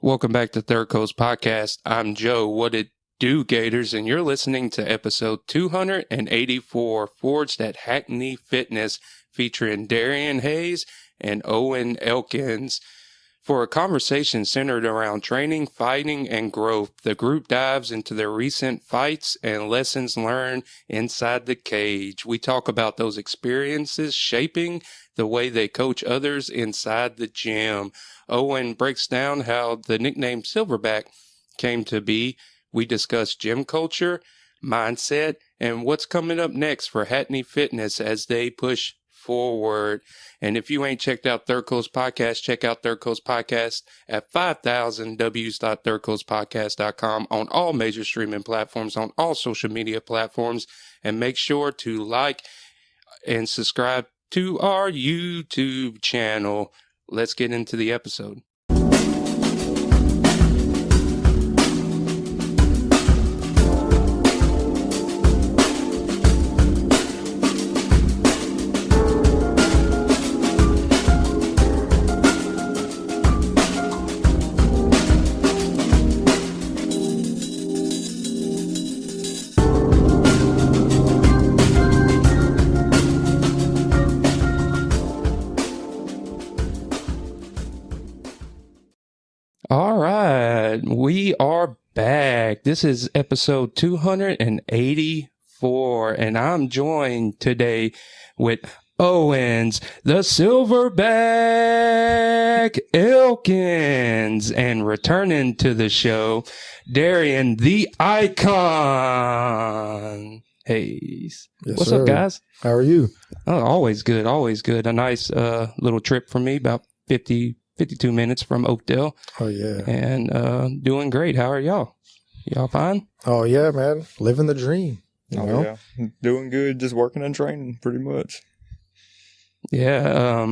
Welcome back to Third Coast Podcast. I'm Joe. What it do, Gators? And you're listening to episode 284, Forged at Hackney Fitness, featuring Darrian Hayes and Owen Elkins. For a conversation centered around training, fighting, and growth, the group dives into their recent fights and lessons learned inside the cage. We talk about those experiences shaping the way they coach others inside the gym. Owen breaks down how the nickname Silverback came to be. We discuss gym culture, mindset, and what's coming up next for Hackney Fitness as they push forward. And if you ain't checked out Third Coast Podcast, check out Third Coast Podcast at 5000ws.thirdcoastpodcast.com on all major streaming platforms, on all social media platforms. And make sure to like and subscribe to our YouTube channel. Let's get into the episode. All right, we are back. This is episode 284, and I'm joined today with Owens, the Silverback Elkins, and returning to the show, Darrian, the Icon Hayes. Yes, What's sir. up, guys? How are you? Oh, always good, always good. A nice little trip for me, about 52 minutes from Oakdale. Oh, yeah. And doing great. How are y'all? Y'all fine? Oh, yeah, man. Living the dream. You know? Yeah. Doing good, just working and training pretty much. Yeah.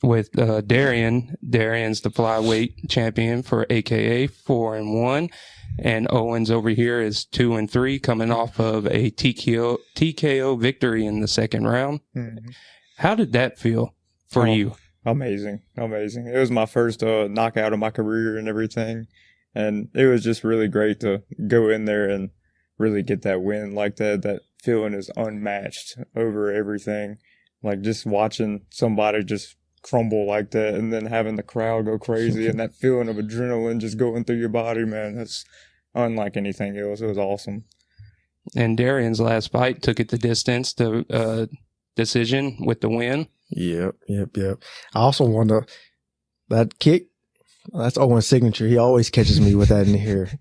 With Darrian's the flyweight champion for AKA 4-1. And Owens over here is 2-3, coming off of a TKO victory in the second round. Mm-hmm. How did that feel for you? Amazing. It was my first knockout of my career and everything. And it was just really great to go in there and really get that win like that. That feeling is unmatched over everything. Like just watching somebody just crumble like that and then having the crowd go crazy and that feeling of adrenaline just going through your body, man. That's unlike anything else. It was awesome. And Darrian's last fight took it the distance to decision with the win. Yep. I also wonder, that kick, that's Owen's signature. He always catches me with that in here.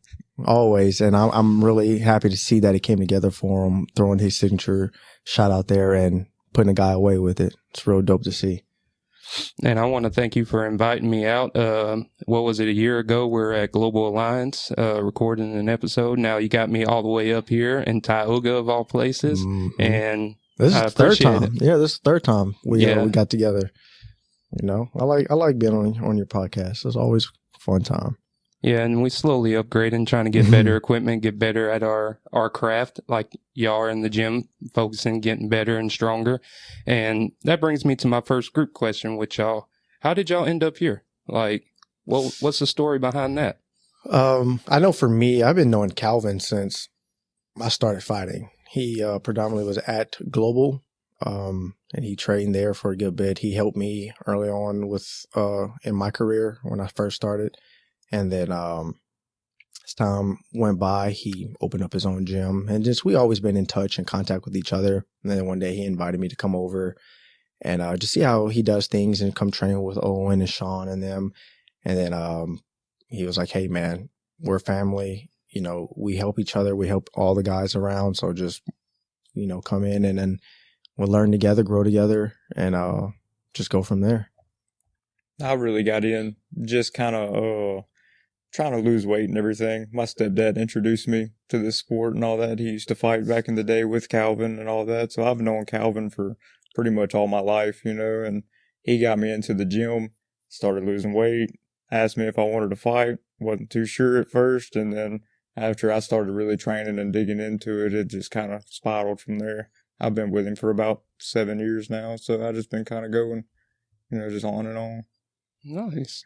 Always. And I'm really happy to see that it came together for him, throwing his signature shot out there and putting a guy away with it. It's real dope to see. And I want to thank you for inviting me out. What was it, a year ago? We're at Global Alliance recording an episode. Now you got me all the way up here in Tioga, of all places. Mm-hmm. And this is the third time. Yeah, this is the third time we got together. You know, I like being on your podcast. It's always a fun time. Yeah, and we slowly upgrading, trying to get better equipment, get better at our craft, like y'all are in the gym, focusing, getting better and stronger. And that brings me to my first group question with y'all. How did y'all end up here? Like, what's the story behind that? I know for me, I've been knowing Calvin since I started fighting. He predominantly was at Global, and he trained there for a good bit. He helped me early on with in my career when I first started. And then as time went by, he opened up his own gym. And just we always been in touch and contact with each other. And then one day he invited me to come over and just see how he does things and come train with Owen and Sean and them. And then he was like, hey, man, we're family. You know, we help each other. We help all the guys around. So just, you know, come in and then we'll learn together, grow together, and just go from there. I really got in just kind of trying to lose weight and everything. My stepdad introduced me to this sport and all that. He used to fight back in the day with Calvin and all that. So I've known Calvin for pretty much all my life, you know, and he got me into the gym, started losing weight, asked me if I wanted to fight. Wasn't too sure at first, and then after I started really training and digging into it, it just kind of spiraled from there. I've been with him for about 7 years now, so I've just been kind of going, you know, just on and on. Nice.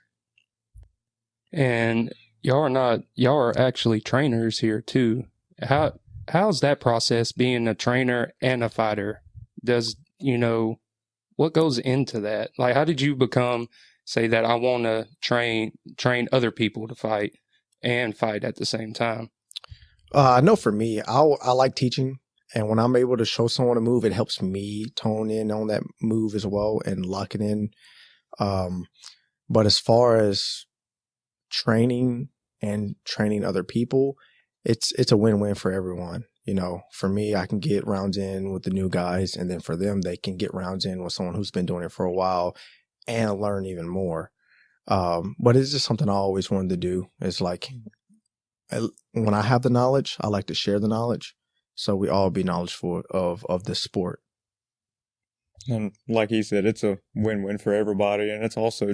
And y'all are actually trainers here too. How's that process being a trainer and a fighter? Does, what goes into that? Like, how did you say that I want to train other people to fight and fight at the same time? I know for me, I like teaching. And when I'm able to show someone a move, it helps me tone in on that move as well and lock it in. But as far as training and training other people, it's a win-win for everyone. For me, I can get rounds in with the new guys, and then for them, they can get rounds in with someone who's been doing it for a while and learn even more. But it's just something I always wanted to do. It's like, when I have the knowledge, I like to share the knowledge. So we all be knowledgeable of this sport. And like he said, it's a win-win for everybody. And it's also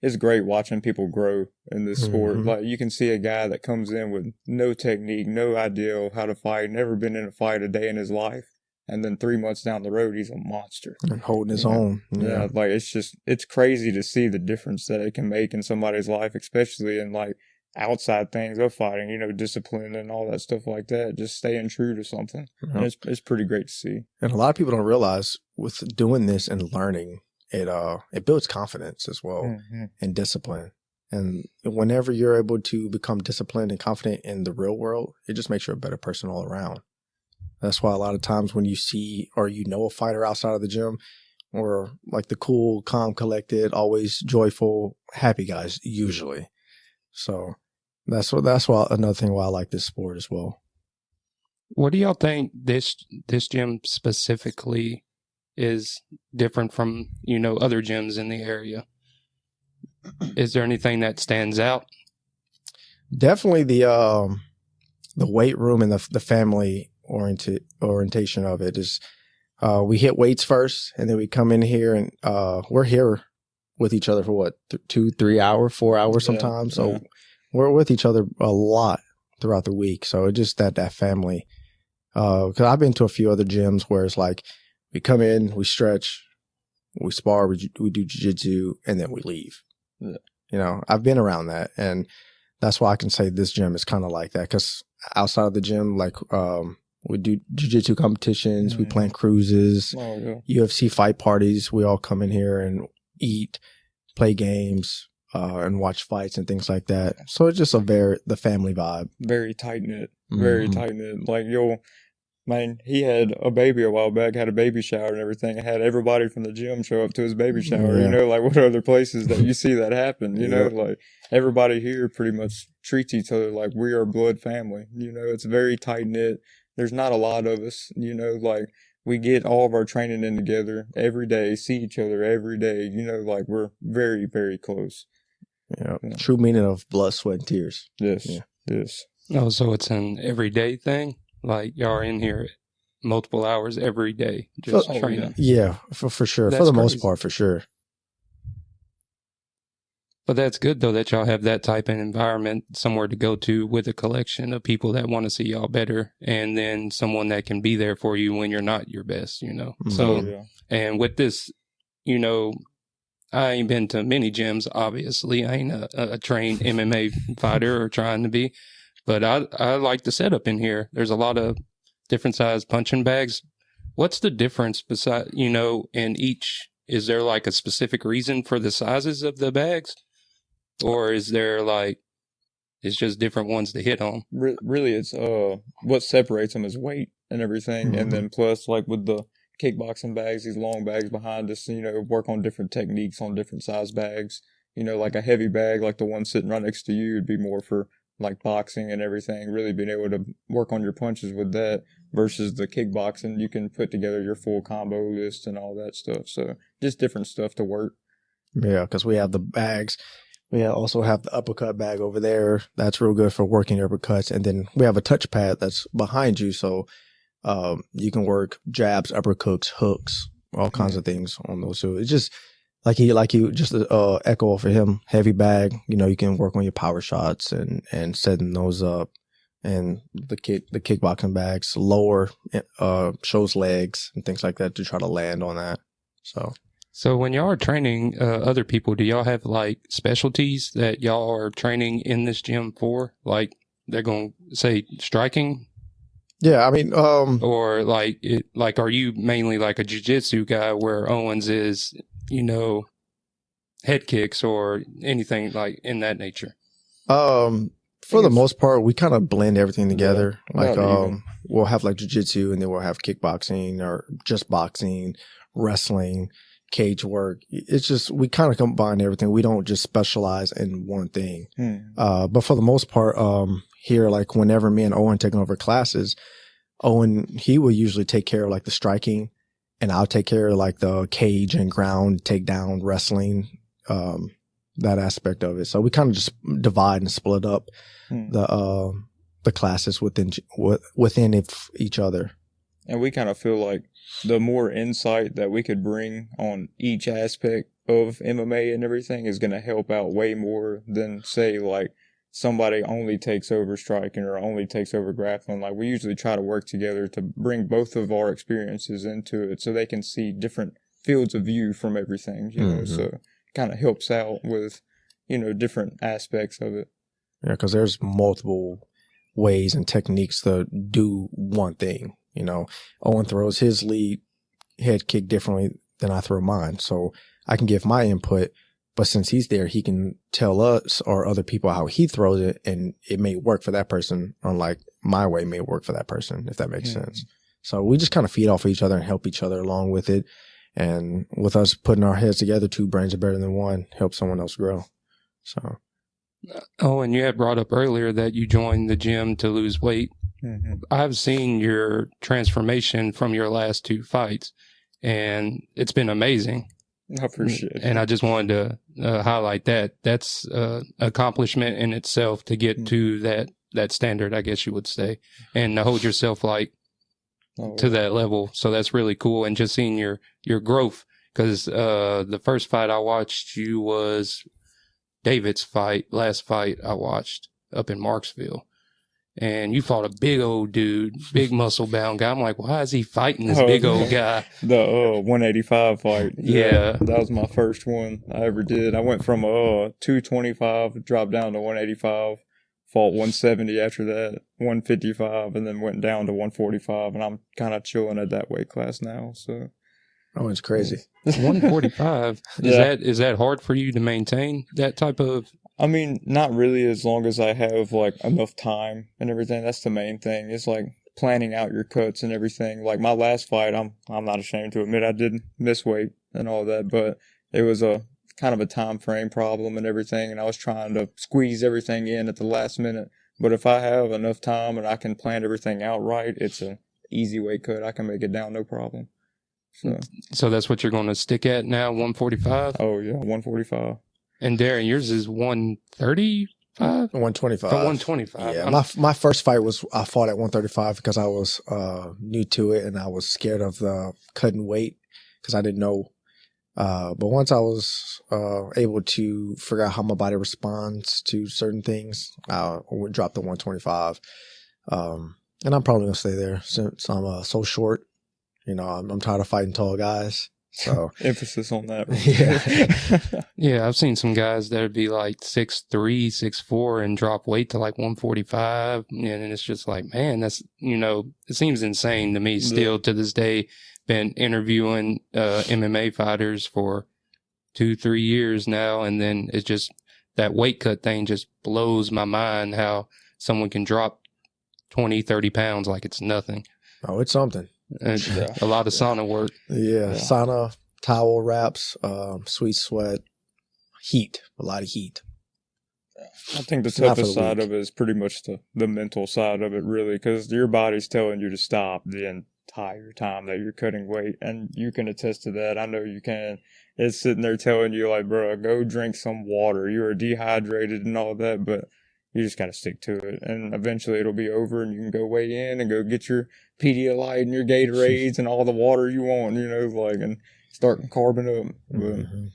it's great watching people grow in this sport. Mm-hmm. Like, you can see a guy that comes in with no technique, no idea how to fight, never been in a fight a day in his life. And then 3 months down the road, he's a monster. And holding his own. Yeah. Like, it's crazy to see the difference that it can make in somebody's life, especially in like outside things of fighting, discipline and all that stuff like that, just staying true to something. Yeah. And it's pretty great to see. And a lot of people don't realize with doing this and learning, it builds confidence as well, and discipline. And whenever you're able to become disciplined and confident in the real world, it just makes you a better person all around. That's why a lot of times when you see or a fighter outside of the gym, or like the cool, calm, collected, always joyful, happy guys, usually. So that's why another thing why I like this sport as well. What do y'all think this gym specifically is different from, other gyms in the area? Is there anything that stands out? Definitely the weight room and the family orientation of it is, we hit weights first, and then we come in here and we're here with each other for what, 2, 3 hours, 4 hours sometimes. So we're with each other a lot throughout the week. So it's just that family. Because I've been to a few other gyms where it's like we come in, we stretch, we spar, we do jiu-jitsu, and then we leave. Yeah. I've been around that, and that's why I can say this gym is kind of like that. Because outside of the gym, like we do jiu-jitsu competitions, we plan cruises, UFC fight parties. We all come in here and eat, play games, and watch fights and things like that. So it's just the family vibe. Very tight-knit. Very tight-knit. Like, he had a baby a while back, had a baby shower and everything, and had everybody from the gym show up to his baby shower. Yeah. Like, what other places that you see that happen? Like, everybody here pretty much treats each other like we are blood family. It's very tight-knit. There's not a lot of us, like, we get all of our training in together every day, see each other every day, like, we're very, very close. Yeah. True meaning of blood, sweat, and tears. Yes. Yeah. Yes. Oh, so it's an everyday thing? Like, y'all are in here multiple hours every day just training? Yeah, for sure. That's for the crazy. most part, for sure. But that's good, though, that y'all have that type of environment, somewhere to go to with a collection of people that want to see y'all better, and then someone that can be there for you when you're not your best, Mm-hmm. So, and with this, I ain't been to many gyms, obviously. I ain't a trained MMA fighter or trying to be, but I like the setup in here. There's a lot of different size punching bags. What's the difference in each? Is there like a specific reason for the sizes of the bags? Or is there it's just different ones to hit on? Really, it's what separates them is weight and everything. Mm-hmm. And then plus, like, with the kickboxing bags, these long bags behind us, work on different techniques on different size bags. Like a heavy bag, like the one sitting right next to you, would be more for like boxing and everything, really being able to work on your punches with that, versus the kickboxing, you can put together your full combo list and all that stuff. So just different stuff to work. Yeah, because we have the bags. We also have the uppercut bag over there. That's real good for working uppercuts. And then we have a touch pad that's behind you. So you can work jabs, uppercuts, hooks, all kinds of things on those. So it's just like you just echo for him, heavy bag. You can work on your power shots and setting those up. And the kickboxing bags lower shows legs and things like that to try to land on that. So So when y'all are training other people, do y'all have like specialties that y'all are training in this gym for? Like they're going to say striking, Yeah, I mean, or like are you mainly like a jiu-jitsu guy where Owens is, head kicks or anything like in that nature? for the most part, we kind of blend everything together. Like, not even. we'll have like jiu-jitsu, and then we'll have kickboxing or just boxing, wrestling, cage work. It's just, we kind of combine everything. We don't just specialize in one thing. But for the most part, here, like whenever me and Owen taking over classes, Owen, he will usually take care of like the striking, and I'll take care of like the cage and ground takedown wrestling, that aspect of it. So we kind of just divide and split up the classes within each other. And we kind of feel like the more insight that we could bring on each aspect of MMA and everything is going to help out way more than, say, like somebody only takes over striking or only takes over grappling. Like, we usually try to work together to bring both of our experiences into it so they can see different fields of view from everything, you know, so it kind of helps out with, different aspects of it. Yeah, because there's multiple ways and techniques to do one thing. Owen throws his lead head kick differently than I throw mine. So I can give my input, but since he's there, he can tell us or other people how he throws it, and it may work for that person, unlike my way may work for that person, if that makes sense. So we just kind of feed off of each other and help each other along with it. And with us putting our heads together, two brains are better than one, help someone else grow. So. Oh, and you had brought up earlier that you joined the gym to lose weight. I've seen your transformation from your last two fights, and it's been amazing. I appreciate it. And I just wanted to highlight that. That's accomplishment in itself to get to that standard, I guess you would say, and to hold yourself like to that level. So that's really cool. And just seeing your growth, because the first fight I watched you was David's last fight I watched up in Marksville. And you fought a big old dude, big muscle bound guy. I'm like, why is he fighting this big old guy? The 185 fight. Yeah. That was my first one I ever did. I went from 225, dropped down to 185, fought 170 after that, 155, and then went down to 145. And I'm kind of chilling at that weight class now. So. Oh, it's crazy. 145. Is that hard for you to maintain that type of? I mean, not really, as long as I have like enough time and everything. That's the main thing. It's like planning out your cuts and everything. Like my last fight, I'm not ashamed to admit I did miss weight and all that, but it was a kind of a time frame problem and everything, and I was trying to squeeze everything in at the last minute. But if I have enough time and I can plan everything out right, it's an easy weight cut. I can make it down no problem. So that's what you're going to stick at now, 145? Oh, yeah, 145. And Darrian, yours is 135? 125. 125. Yeah, my first fight I fought at 135 because I was new to it, and I was scared of the cutting weight because I didn't know. But once I was able to figure out how my body responds to certain things, I would drop to 125. And I'm probably going to stay there since I'm so short. I'm tired of fighting tall guys. So emphasis on that. Yeah. Yeah, I've seen some guys that would be like 6'3", 6'4", and drop weight to like 145. And it's just like, man, that's, it seems insane to me still to this day. Been interviewing MMA fighters for 2-3 years now. And then it's just that weight cut thing just blows my mind how someone can drop 20, 30 pounds like it's nothing. Oh, it's something. And a lot of sauna work. Yeah, sauna, towel wraps, sweet sweat, heat, a lot of heat. I think the toughest side of it is pretty much the mental side of it, really, because your body's telling you to stop the entire time that you're cutting weight, and you can attest to that. I know you can. It's sitting there telling you, like, bro, go drink some water. You're dehydrated and all that, but you just got to stick to it, and eventually it'll be over, and you can go weigh in and go get your Pedialyte and your Gatorades and all the water you want, and start carbing up. Mm-hmm.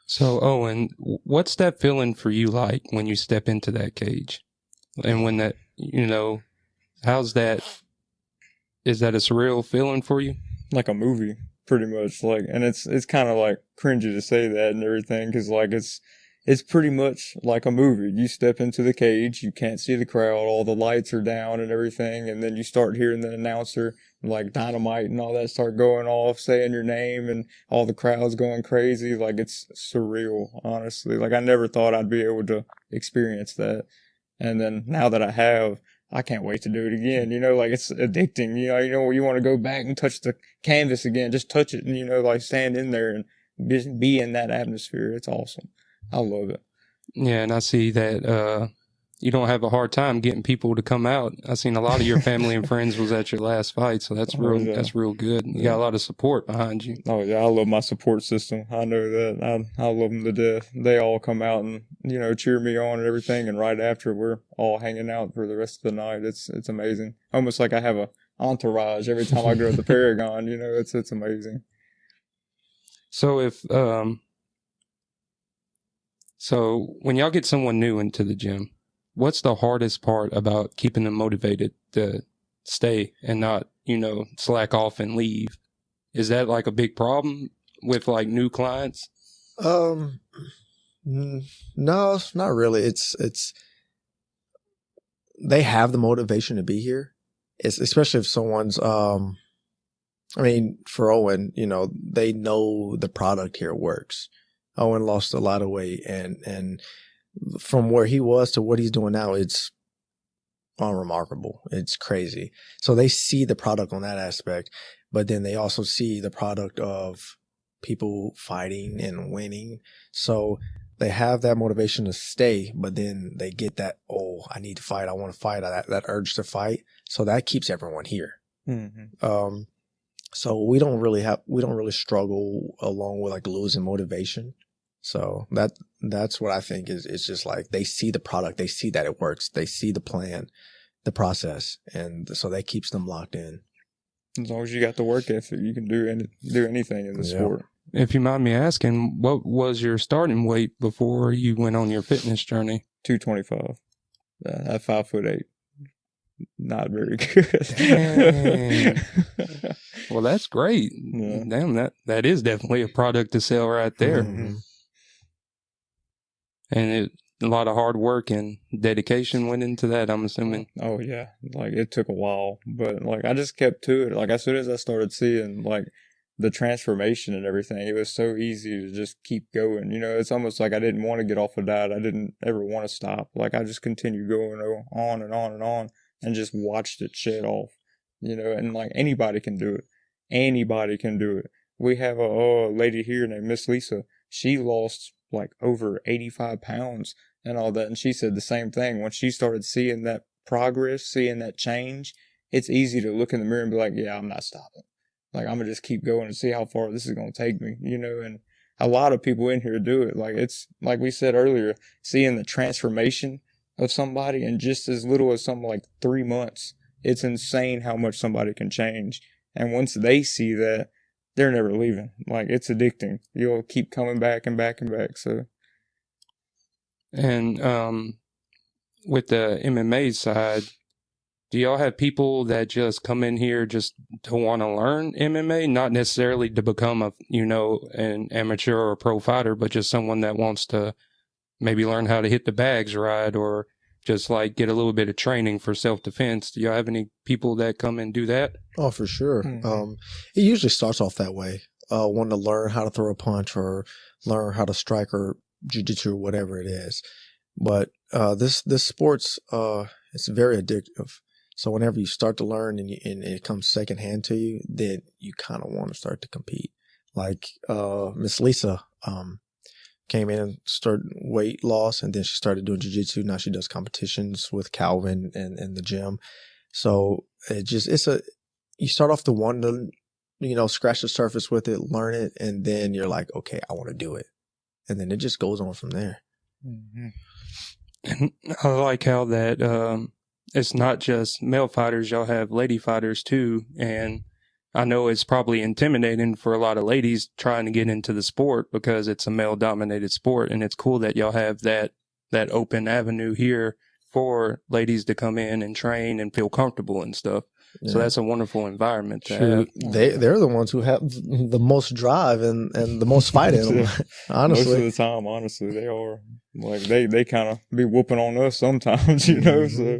So, Owen, what's that feeling for you like when you step into that cage? And when that, how's that? Is that a surreal feeling for you? Like a movie. pretty much. Like, and it's kind of like cringy to say that and everything, because like it's pretty much like a movie. You step into the cage, you can't see the crowd, all the lights are down and everything, and then you start hearing the announcer, like dynamite and all that start going off, saying your name, and all the crowd's going crazy. Like, it's surreal, honestly. Like, I never thought I'd be able to experience that. And then now that I have, I can't wait to do it again. You know, like, it's addicting. You want to go back and touch the canvas again, just touch it, and, like, stand in there and just be in that atmosphere. It's awesome. I love it. Yeah, and I see that you don't have a hard time getting people to come out. I seen a lot of your family and friends was at your last fight, so that's real good. You got a lot of support behind you. Oh yeah, I love my support system. I know that. I love them to death. They all come out and cheer me on and everything. And right after, we're all hanging out for the rest of the night. It's amazing. Almost like I have a entourage every time I go to the Paragon. It's amazing. So So when y'all get someone new into the gym, what's the hardest part about keeping them motivated to stay and not, slack off and leave? Is that like a big problem with like new clients? No, it's not really. It's they have the motivation to be here. It's especially if someone's for Owen, they know the product here works. Owen lost a lot of weight, and from where he was to what he's doing now, it's unremarkable. It's crazy. So they see the product on that aspect, but then they also see the product of people fighting and winning. So they have that motivation to stay, but then they get that, I need to fight. I want to fight. That urge to fight. So that keeps everyone here. Mm-hmm. So we don't really struggle along with like losing motivation. So that's what I think is just like they see the product, they see that it works, they see the plan, the process, and so that keeps them locked in. As long as you got the work ethic, you can do anything in the sport. If you mind me asking, what was your starting weight before you went on your fitness journey? 225. At 5'8". Not very good. Well, that's great. Yeah. Damn, that is definitely a product to sell right there. Mm-hmm. And a lot of hard work and dedication went into that, I'm assuming. Oh, yeah. Like, it took a while, but, like, I just kept to it. Like, as soon as I started seeing, like, the transformation and everything, it was so easy to just keep going. It's almost like I didn't want to get off a diet. I didn't ever want to stop. Like, I just continued going on and on and on and just watched it shed off, and, like, anybody can do it. Anybody can do it. We have a lady here named Miss Lisa. She lost like over 85 pounds and all that. And she said the same thing. When she started seeing that progress, seeing that change, it's easy to look in the mirror and be like, yeah, I'm not stopping. Like, I'm going to just keep going and see how far this is going to take me, and a lot of people in here do it. Like, it's like we said earlier, seeing the transformation of somebody in just as little as something like 3 months. It's insane how much somebody can change. And once they see that, they're never leaving. Like, it's addicting. You'll keep coming back and back and back. So, and with the MMA side, do y'all have people that just come in here just to want to learn MMA, not necessarily to become an amateur or a pro fighter, but just someone that wants to maybe learn how to hit the bags right, or just like get a little bit of training for self-defense? Do y'all have any people that come and do that? Oh, for sure. Mm-hmm. It usually starts off that way. Wanting to learn how to throw a punch or learn how to strike or jiu-jitsu or whatever it is. But this sport's it's very addictive. So whenever you start to learn and it comes secondhand to you, then you kind of want to start to compete. Like Miss Lisa came in and started weight loss, and then she started doing jiu-jitsu. Now she does competitions with Calvin and the gym. So you start off the one to, scratch the surface with it, learn it, and then you're like, okay, I want to do it. And then it just goes on from there. Mm-hmm. And I like how that it's not just male fighters, y'all have lady fighters too. And I know it's probably intimidating for a lot of ladies trying to get into the sport because it's a male-dominated sport, and it's cool that y'all have that open avenue here for ladies to come in and train and feel comfortable and stuff. So that's a wonderful environment to Shoot, have. they're the ones who have the most drive and the most fight in them. Honestly, most of the time, honestly, they are like they kind of be whooping on us sometimes, you know. So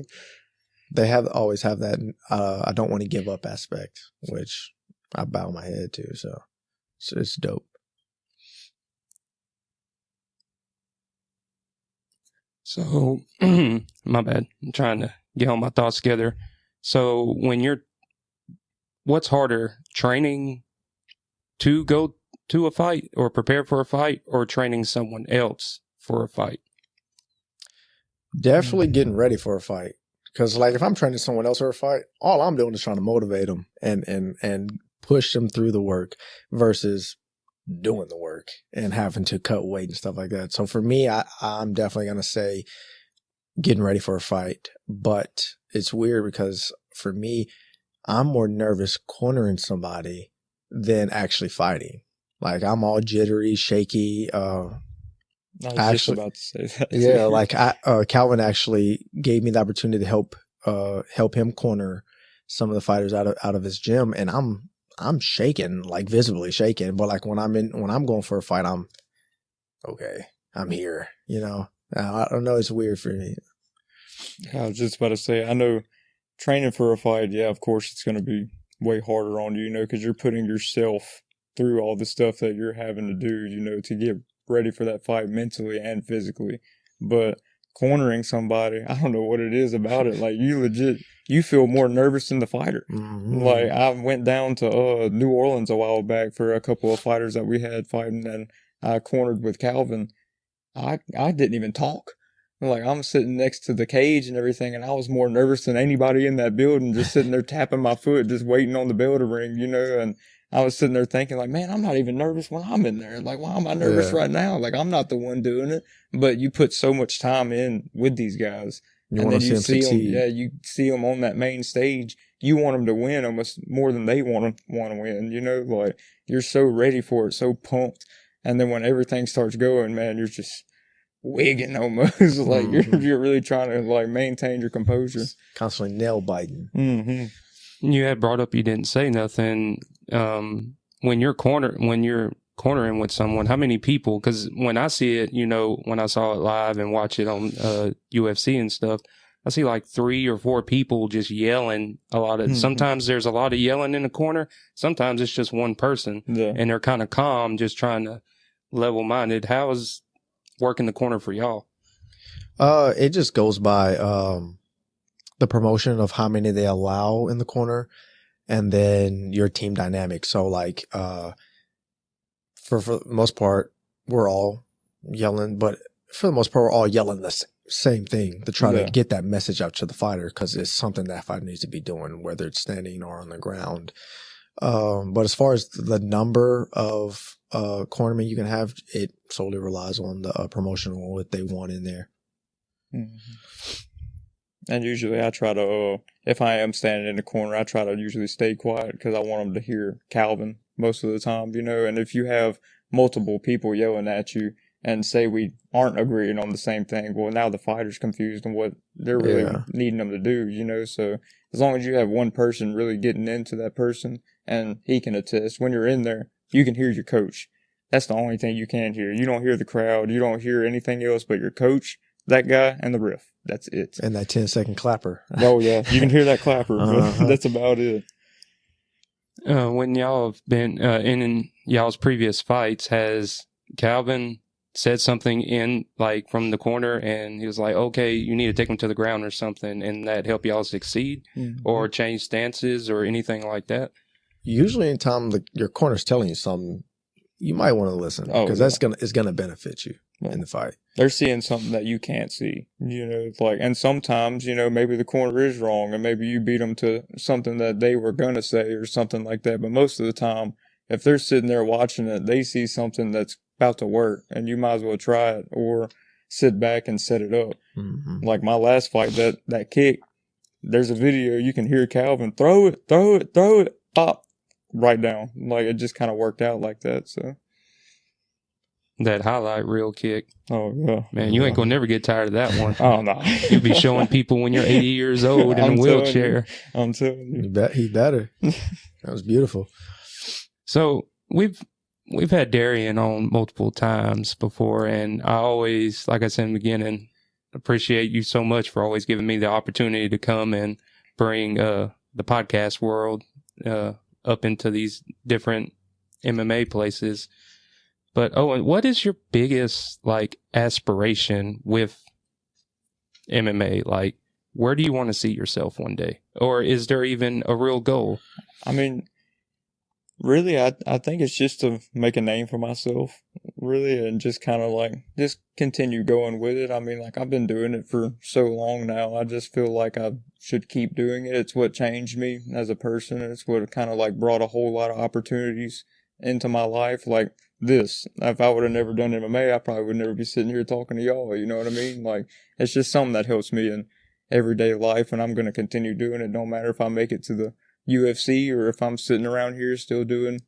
they always have that I don't want to give up aspect, which I bow my head to. So it's dope. So, my bad. I'm trying to get all my thoughts together. So, what's harder, training to go to a fight or prepare for a fight, or training someone else for a fight? Definitely getting ready for a fight. Because, like, if I'm training someone else for a fight, all I'm doing is trying to motivate them and push them through the work versus doing the work and having to cut weight and stuff like that. So for me, I'm definitely going to say getting ready for a fight. But it's weird because for me, I'm more nervous cornering somebody than actually fighting. Like, I'm all jittery, shaky. I was just about to say that. Yeah, like Calvin actually gave me the opportunity to help him corner some of the fighters out of his gym, and I'm shaking, like visibly shaking. But like when I'm going for a fight, I'm okay. I'm here. You know, I don't know. It's weird for me. I was just about to say, I know training for a fight, yeah, of course it's going to be way harder on you, you know, because you're putting yourself through all the stuff that you're having to do, you know, to get ready for that fight mentally and physically. But cornering somebody, I don't know what it is about it. Like, you feel more nervous than the fighter. Mm-hmm. Like, I went down to New Orleans a while back for a couple of fighters that we had fighting, and I cornered with Calvin. I didn't even talk. Like, I'm sitting next to the cage and everything, and I was more nervous than anybody in that building, just sitting there tapping my foot, just waiting on the bell to ring, you know. And I was sitting there thinking, like, man, I'm not even nervous when I'm in there. Like, why am I nervous right now? Like, I'm not the one doing it. But you put so much time in with these guys. You want to see them succeed. Yeah, you see them on that main stage. You want them to win almost more than they want to win. You know, like, you're so ready for it, so pumped. And then when everything starts going, man, you're just wigging almost. Like, you're really trying to, like, maintain your composure. Constantly nail biting. Mm-hmm. You had brought up you didn't say nothing. When you're cornering with someone, how many people? Because when I see it, you know, when I saw it live and watch it on UFC and stuff, I see like 3 or 4 people just yelling a lot of. Sometimes there's a lot of yelling in the corner. Sometimes it's just one person, and they're kind of calm, just trying to level-minded. How is working the corner for y'all? It just goes by the promotion of how many they allow in the corner, and then your team dynamic. So like for the most part, we're all yelling, but for the most part, we're all yelling the same thing to try to get that message out to the fighter, because it's something that fighter needs to be doing, whether it's standing or on the ground. But as far as the number of cornermen you can have, it solely relies on the promotional, what they want in there. And usually I try to, if I am standing in the corner, I try to usually stay quiet because I want them to hear Calvin most of the time, you know. And if you have multiple people yelling at you and say we aren't agreeing on the same thing, well, now the fighter's confused on what they're really needing them to do, you know. So as long as you have one person really getting into that person, and he can attest, when you're in there, you can hear your coach. That's the only thing you can hear. You don't hear the crowd. You don't hear anything else but your coach, that guy, and the ref. That's it. And that 10-second clapper. Oh, yeah. You can hear that clapper, but that's about it. When y'all have been in y'all's previous fights, has Calvin said something in, like, from the corner, and he was like, okay, you need to take him to the ground or something, and that help y'all succeed or change stances or anything like that? Usually anytime your corner's telling you something, you might want to listen, because it's gonna benefit you in the fight. They're seeing something that you can't see, you know. Like, and sometimes, you know, maybe the corner is wrong, and maybe you beat them to something that they were gonna say or something like that. But most of the time, if they're sitting there watching it, they see something that's about to work, and you might as well try it or sit back and set it up. Like my last fight, that kick, there's a video, you can hear Calvin throw it, pop, right down. Like, it just kind of worked out like that. So That highlight reel kick. Oh, yeah. Man, you ain't going to never get tired of that one. Oh, no. You'll be showing people when you're 80 years old in a wheelchair. I'm telling you. He better. That was beautiful. So we've had Darrian on multiple times before, and I always, like I said in the beginning, appreciate you so much for always giving me the opportunity to come and bring the podcast world up into these different MMA places. But Owen, what is your biggest aspiration with MMA? Like, where do you want to see yourself one day? Or is there even a real goal? I mean, really, I think it's just to make a name for myself, really, and just kind of just continue going with it. I mean, I've been doing it for so long now. I just feel like I should keep doing it. It's what changed me as a person. It's what kind of brought a whole lot of opportunities into my life. Like this, if I would have never done MMA, I probably would never be sitting here talking to y'all. You know what I mean? It's just something that helps me in everyday life, and I'm going to continue doing it. No matter if I make it to the UFC or if I'm sitting around here still doing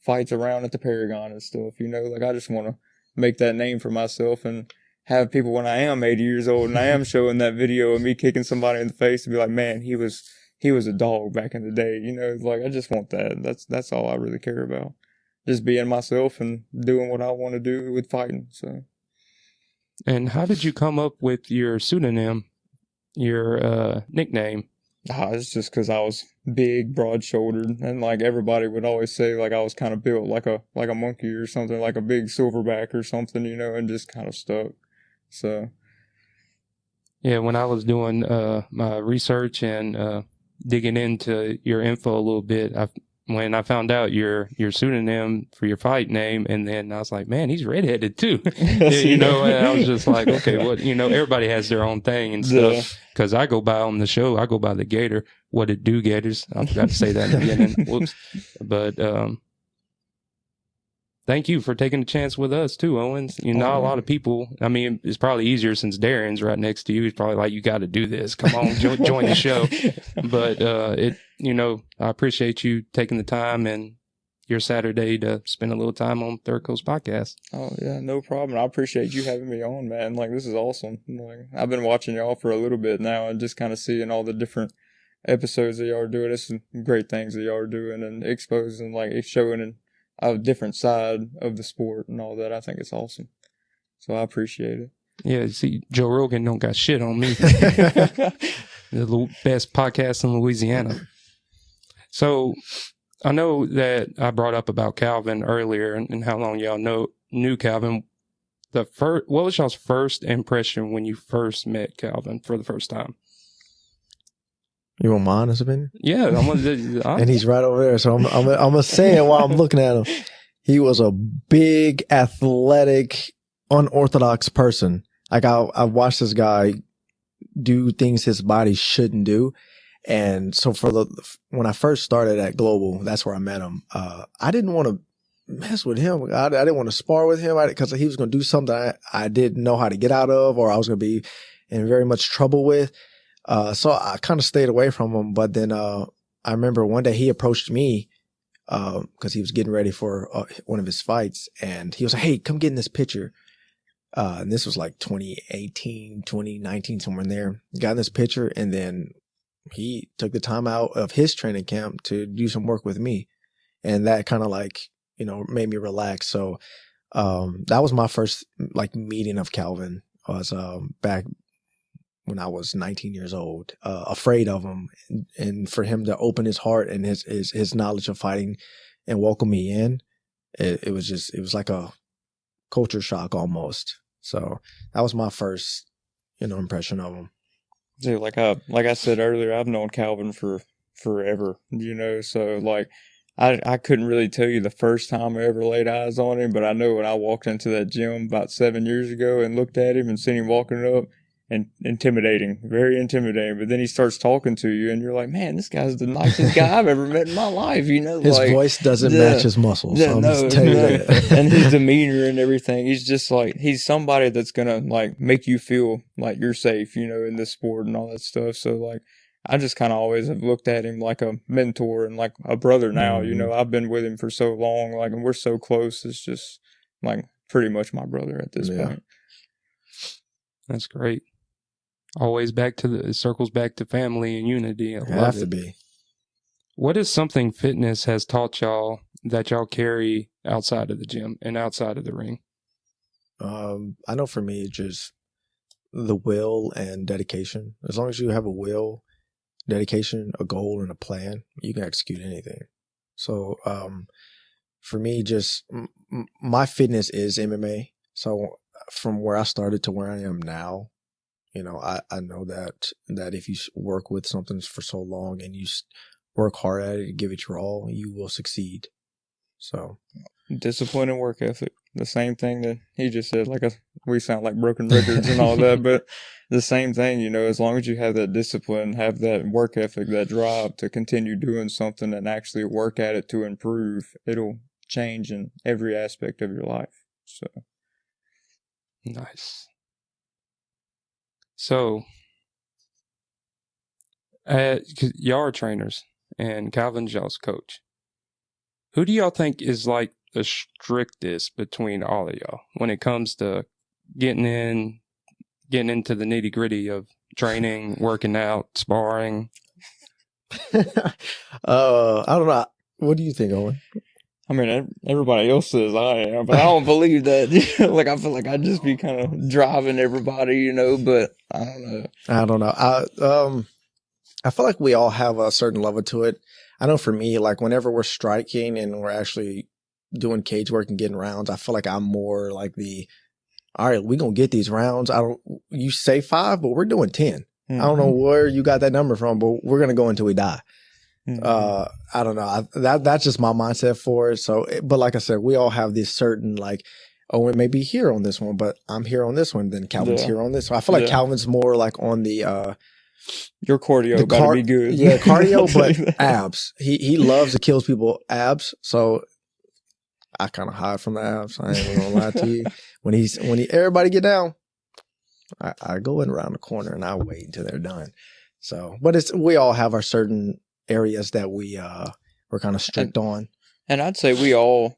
fights around at the Paragon and stuff, I just want to make that name for myself and have people when I am 80 years old and I am showing that video of me kicking somebody in the face to be like, man, he was a dog back in the day. I just want that. That's all I really care about. Just being myself and doing what I want to do with fighting. So. And how did you come up with your pseudonym, your nickname? It's just because I was big, broad-shouldered, and everybody would always say I was kind of built like a monkey or something, like a big silverback or something, and just kind of stuck. So. Yeah, when I was doing my research and digging into your info a little bit, when I found out your pseudonym for your fight name, and then I was like, man, he's redheaded too. And I was just like, okay, what, everybody has their own thing and stuff. Because I go by on the show, I go by the Gator. What it do, Gators? I forgot to say that in the beginning. Whoops. But thank you for taking a chance with us too, Owens. Not a lot of people. I mean, it's probably easier since Darren's right next to you. He's probably like, you got to do this. Come on, join the show. But I appreciate you taking the time and your Saturday to spend a little time on Third Coast Podcast. Oh yeah, no problem. I appreciate you having me on, man. This is awesome. I've been watching y'all for a little bit now and just kind of seeing all the different episodes that y'all are doing. There's some great things that y'all are doing and exposing, showing a different side of the sport and all that. I think it's awesome. So I appreciate it. Yeah, see, Joe Rogan don't got shit on me. The best podcast in Louisiana. So I know that I brought up about Calvin earlier and how long y'all knew Calvin. What was y'all's first impression when you first met Calvin for the first time? You want my honest opinion? Yeah, and he's right over there. So I'm gonna say it while I'm looking at him. He was a big, athletic, unorthodox person. I watched this guy do things his body shouldn't do. And so when I first started at Global, that's where I met him. I didn't want to mess with him. I didn't want to spar with him because he was going to do something I didn't know how to get out of, or I was going to be in very much trouble with. So I kind of stayed away from him. But then I remember one day he approached me because he was getting ready for one of his fights. And he was like, hey, come get in this picture. And this was 2018, 2019, somewhere in there. Got in this picture, and then he took the time out of his training camp to do some work with me. And that kind of made me relax. So that was my first meeting of Calvin. I was back when I was 19 years old, afraid of him, and for him to open his heart and his knowledge of fighting and welcome me in, it was like a culture shock almost. So that was my first, impression of him. Dude, like I said earlier, I've known Calvin for forever, so I couldn't really tell you the first time I ever laid eyes on him, but I know when I walked into that gym about 7 years ago and looked at him and seen him walking up, and intimidating, very intimidating. But then he starts talking to you, and you're like, man, this guy's the nicest guy I've ever met in my life. His voice doesn't match his muscles. Yeah, and his demeanor and everything. He's just he's somebody that's gonna make you feel like you're safe, in this sport and all that stuff. So I just kind of always have looked at him like a mentor and like a brother now. Mm-hmm. I've been with him for so long, and we're so close. It's just pretty much my brother at this point. That's great. Always it circles back to family and unity. I love Have it. to be. What is something fitness has taught y'all that y'all carry outside of the gym and outside of the ring? I know for me, it's just the will and dedication. As long as you have a will, dedication, a goal, and a plan, you can execute anything. So for me, just my fitness is MMA. So from where I started to where I am now, you know, I know that if you work with something for so long and you work hard at it, give it your all, you will succeed. So discipline and work ethic, the same thing that he just said. We sound like broken records and all that, but the same thing, you know, as long as you have that discipline, have that work ethic, that drive to continue doing something and actually work at it to improve, it'll change in every aspect of your life. So nice. So, 'cause y'all are trainers and Calvin's y'all's coach. Who do y'all think is like the strictest between all of y'all when it comes to getting into the nitty gritty of training, working out, sparring? I don't know. What do you think, Owen? I mean, everybody else says I am, but I don't believe that. Like, I feel like I'd just be kind of driving everybody, you know, but I don't know. I feel like we all have a certain level to it. I know for me, like whenever we're striking and we're actually doing cage work and getting rounds, I feel like I'm more like all right, we're going to get these rounds. You say 5, but we're doing 10. Mm-hmm. I don't know where you got that number from, but we're going to go until we die. Mm-hmm. I don't know. That's just my mindset for it. So, but like I said, we all have this certain like, Owen may be here on this one, but I'm here on this one. Then Calvin's here on this one. I feel like Calvin's more like on the, your cardio gotta be good. Yeah, cardio, but abs. He loves to kill people abs. So I kind of hide from the abs. I ain't even gonna lie to you. When everybody get down, I go in around the corner and I wait until they're done. So, but we all have our certain areas that we're kind of strict on. And I'd say we all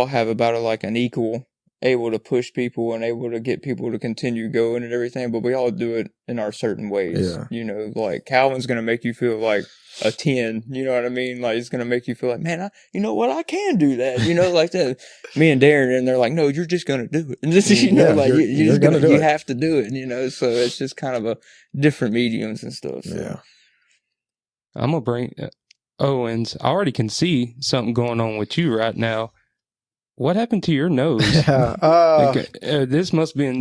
have about an equal, able to push people and able to get people to continue going and everything, but we all do it in our certain ways. Yeah. You know, like Calvin's going to make you feel like a 10, you know what I mean? Like it's going to make you feel like, man, you know what? I can do that, you know, like that. Me and Darrian, and they're like, no, you're just going to do it. And just, you know, like you're going to, you have to do it, you know? So it's just kind of a different mediums and stuff. So. Yeah. I'm going to bring Owens. I already can see something going on with you right now. What happened to your nose? This must be I'm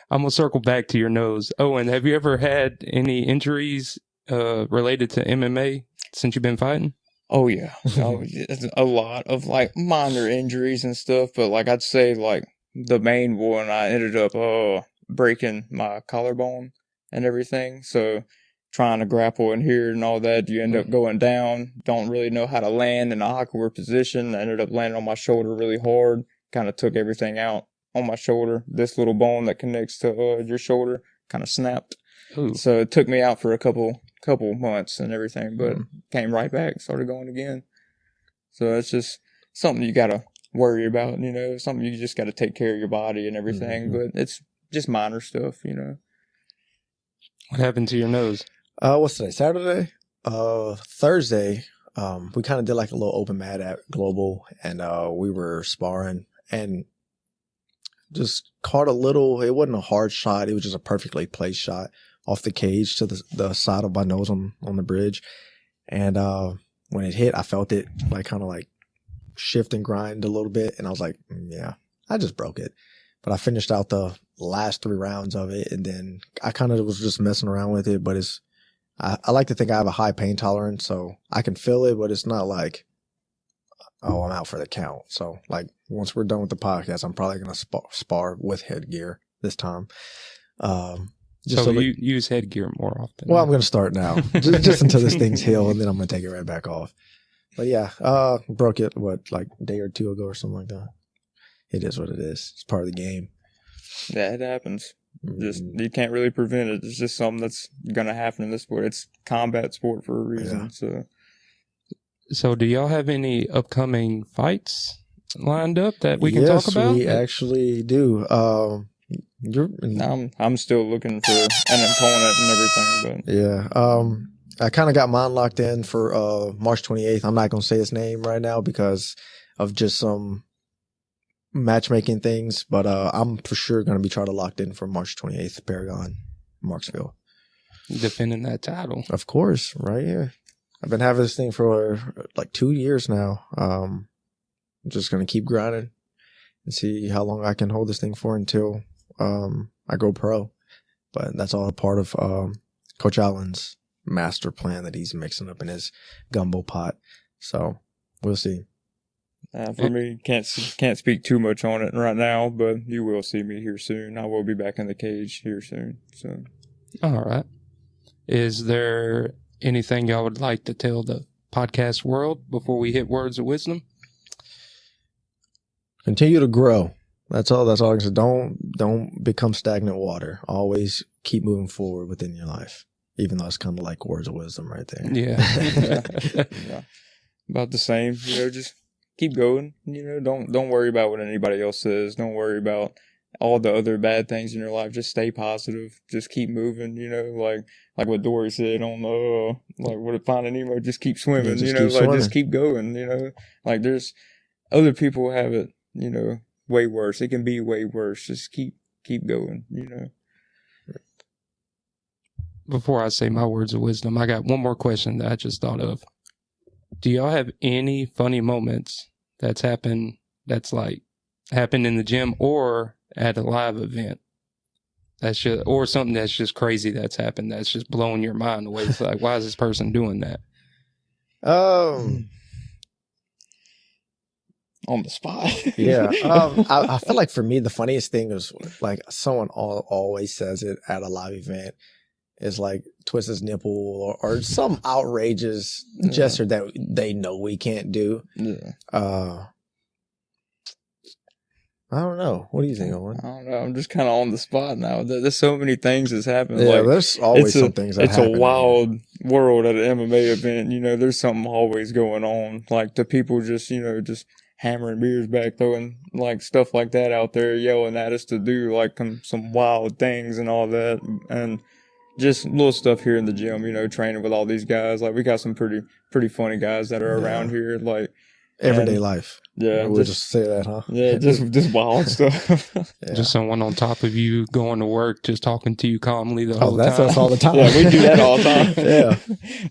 going to circle back to your nose. Owen, have you ever had any injuries related to MMA since you've been fighting? Oh, yeah. A lot of like minor injuries and stuff. But like I'd say like the main one, I ended up breaking my collarbone and everything. So trying to grapple in here and all that, you end up going down, don't really know how to land in a awkward position. I ended up landing on my shoulder really hard, kind of took everything out on my shoulder. This little bone that connects to your shoulder kind of snapped. Ooh. So it took me out for a couple months and everything, but came right back, started going again. So it's just something you got to worry about, you know, something you just got to take care of your body and everything, but it's just minor stuff, you know. What happened to your nose? What's today? Saturday? Thursday, we kind of did like a little open mat at Global, and we were sparring and just caught a little, it wasn't a hard shot. It was just a perfectly placed shot off the cage to the side of my nose on the bridge. And when it hit, I felt it like kind of like shift and grind a little bit. And I was like, yeah, I just broke it. But I finished out the last 3 rounds of it. And then I kind of was just messing around with it, but I like to think I have a high pain tolerance, so I can feel it, but it's not like, oh, I'm out for the count. So, like, once we're done with the podcast, I'm probably going to spar with headgear this time. So you use headgear more often? Well, I'm going to start now, just until this thing's healed, and then I'm going to take it right back off. But yeah, broke it, like a day or 2 ago or something like that. It is what it is. It's part of the game. Yeah, it happens. Just you can't really prevent it. It's just something that's gonna happen in this sport. It's combat sport for a reason. Yeah. So do y'all have any upcoming fights lined up that we can talk about? Yes, we actually do. I'm still looking for an opponent and everything, but Yeah. I kind of got mine locked in for March 28th. I'm not going to say his name right now because of just some matchmaking things, but I'm for sure going to be trying to locked in for March 28th, Paragon, Marksville. Defending that title. Of course, right here. I've been having this thing for like 2 years now. I'm just going to keep grinding and see how long I can hold this thing for until I go pro. But that's all a part of Coach Allen's master plan that he's mixing up in his gumbo pot. So we'll see. For me, can't speak too much on it right now, but you will see me here soon. I will be back in the cage here soon. So, all right. Is there anything y'all would like to tell the podcast world before we hit words of wisdom? Continue to grow. That's all I can say. Don't become stagnant water. Always keep moving forward within your life, even though it's kind of like words of wisdom right there. Yeah. Yeah. About the same. Just keep going. Don't worry about what anybody else says. Don't worry about all the other bad things in your life. Just stay positive. Just keep moving. Like what Dory said on what it Finding Nemo. Just keep swimming. Just keep going. Like there's other people who have it. Way worse. It can be way worse. Just keep going. Before I say my words of wisdom, I got one more question that I just thought of. Do y'all have any funny moments that's happened in the gym or at a live event? Or something that's just crazy that's happened that's just blowing your mind away. It's like, why is this person doing that? On the spot. Yeah. I feel like for me, the funniest thing is like someone always says it at a live event is like twist his nipple or some outrageous gesture that they know we can't do. Yeah. I don't know. What do you think, Owen? I don't know. I'm just kind of on the spot now. There's so many things that's happened. Yeah, there's always some things that happen. It's a wild world at an MMA event. There's something always going on. Like the people just hammering beers back, throwing like stuff like that out there, yelling at us to do like some wild things and all that. And just little stuff here in the gym, training with all these guys. Like we got some pretty funny guys that are around here. Like everyday life. Yeah. We'll just say that, huh? Yeah, just wild stuff. Yeah. Just someone on top of you going to work, just talking to you calmly the whole time. That's us all the time. Yeah, we do that all the time. Yeah.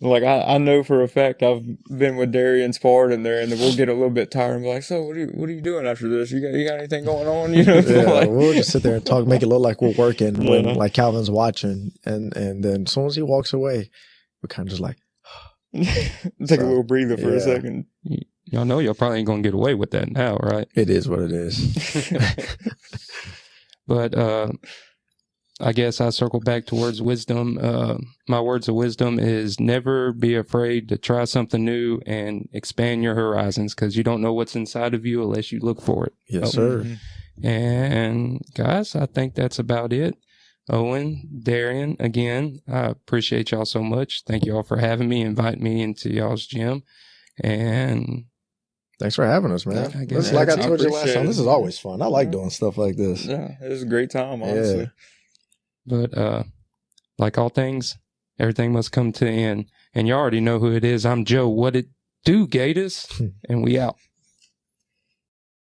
Like I know for a fact I've been with Darrian sparred in there, and then we'll get a little bit tired and be like, "So what are you doing after this? You got anything going on?" Yeah, we'll just sit there and talk, make it look like we're working when like Calvin's watching, and then as soon as he walks away, we're kind of just like take a little breather for a second. Y'all know y'all probably ain't gonna get away with that now, right? It is what it is. But I guess I circle back to words of wisdom. My words of wisdom is never be afraid to try something new and expand your horizons, because you don't know what's inside of you unless you look for it. Yes, sir. And guys, I think that's about it. Owen, Darrian, again, I appreciate y'all so much. Thank y'all for having me, inviting me into y'all's gym. And thanks for having us, man. I guess Like I I told you last time, appreciate this is always fun. I like doing stuff like this. Yeah, it was a great time, honestly. But like all things, everything must come to an end. And you already know who it is. I'm Joe. What it do, Gators? And we out.